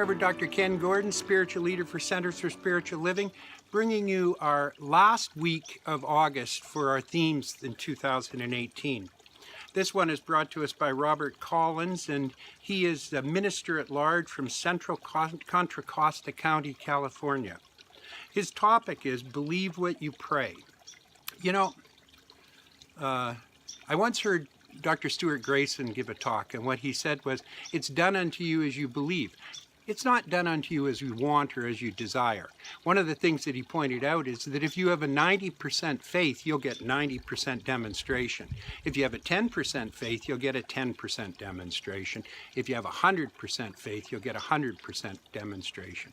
Reverend Dr. Ken Gordon, spiritual leader for Centers for Spiritual Living, bringing you our last week of August for our themes in 2018. This one is brought to us by Robert Collins, and he is the minister at large from Central Contra Costa County, California. His topic is Believe What You Pray. You know, I once heard Dr. Stuart Grayson give a talk, and what he said was, it's done unto you as you believe. It's not done unto you as you want or as you desire. One of the things that he pointed out is that if you have a 90% faith, you'll get 90% demonstration. If you have a 10% faith, you'll get a 10% demonstration. If you have 100% faith, you'll get 100% demonstration.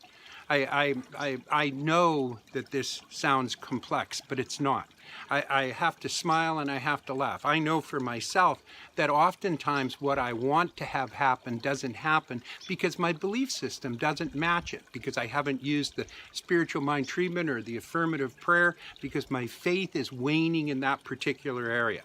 I know that this sounds complex, but it's not. I have to smile and I have to laugh. I know for myself that oftentimes what I want to have happen doesn't happen because my belief system doesn't match it, because I haven't used the spiritual mind treatment or the affirmative prayer, because my faith is waning in that particular area.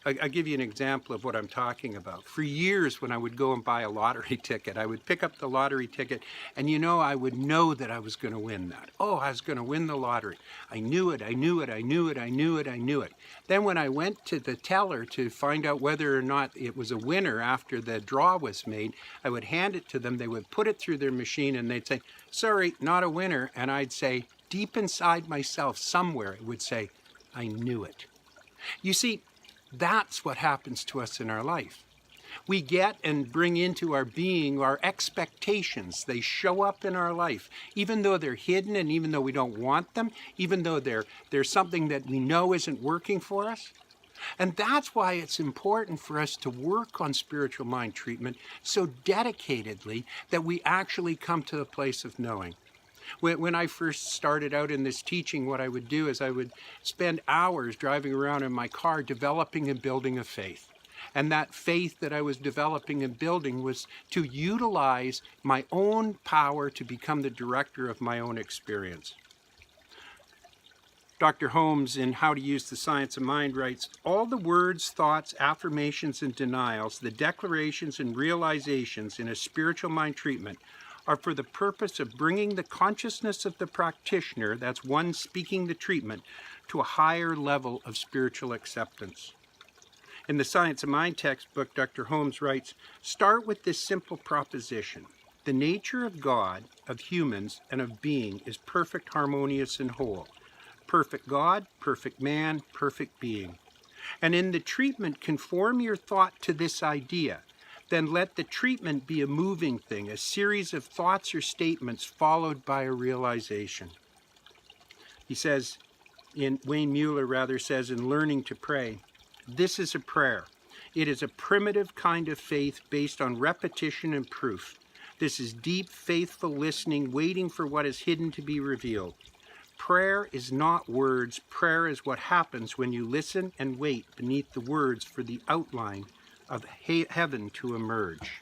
I'll give you an example of what I'm talking about. For years, when I would go and buy a lottery ticket, I would pick up the lottery ticket, and I would know that I was going to win that. Oh, I was going to win the lottery. I knew it, I knew it, I knew it, I knew it, I knew it. Then when I went to the teller to find out whether or not it was a winner after the draw was made, I would hand it to them, they would put it through their machine, and they'd say, sorry, not a winner. And I'd say, deep inside myself, somewhere, it would say, I knew it. You see, that's what happens to us in our life. We get and bring into our being our expectations. They show up in our life, even though they're hidden and even though we don't want them, even though they're something that we know isn't working for us. And that's why it's important for us to work on spiritual mind treatment so dedicatedly that we actually come to the place of knowing. When I first started out in this teaching, what I would do is I would spend hours driving around in my car developing and building a faith. And that faith that I was developing and building was to utilize my own power to become the director of my own experience. Dr. Holmes, in How to Use the Science of Mind, writes, all the words, thoughts, affirmations, and denials, the declarations and realizations in a spiritual mind treatment are for the purpose of bringing the consciousness of the practitioner, that's one speaking the treatment, to a higher level of spiritual acceptance. In the Science of Mind textbook, Dr. Holmes writes, start with this simple proposition. The nature of God, of humans, and of being is perfect, harmonious, and whole. Perfect God, perfect man, perfect being. And in the treatment, conform your thought to this idea. Then let the treatment be a moving thing, a series of thoughts or statements followed by a realization. He says, Wayne Mueller says in Learning to Pray, this is a prayer. It is a primitive kind of faith based on repetition and proof. This is deep, faithful listening, waiting for what is hidden to be revealed. Prayer is not words. Prayer is what happens when you listen and wait beneath the words for the outline of heaven to emerge.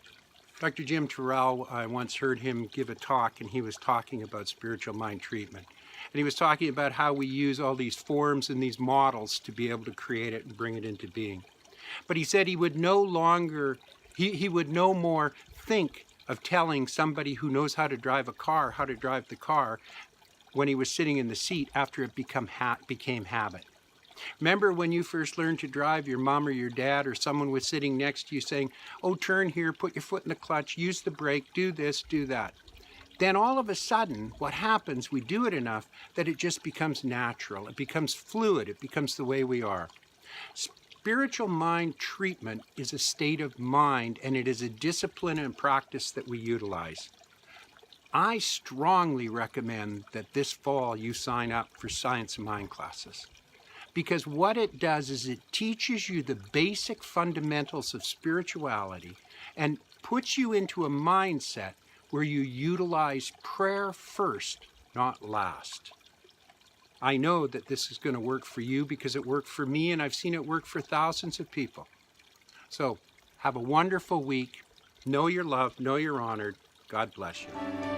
Dr. Jim Terrell, I once heard him give a talk, and he was talking about spiritual mind treatment. And he was talking about how we use all these forms and these models to be able to create it and bring it into being. But he said he would no more think of telling somebody who knows how to drive a car how to drive the car when he was sitting in the seat after it became habit. Remember when you first learned to drive, your mom or your dad or someone was sitting next to you saying, oh, turn here, put your foot in the clutch, use the brake, do this, do that. Then all of a sudden, what happens, we do it enough that it just becomes natural. It becomes fluid. It becomes the way we are. Spiritual mind treatment is a state of mind, and it is a discipline and practice that we utilize. I strongly recommend that this fall you sign up for Science of Mind classes. Because what it does is it teaches you the basic fundamentals of spirituality and puts you into a mindset where you utilize prayer first, not last. I know that this is going to work for you because it worked for me, and I've seen it work for thousands of people. So have a wonderful week. Know you're loved. Know you're honored. God bless you.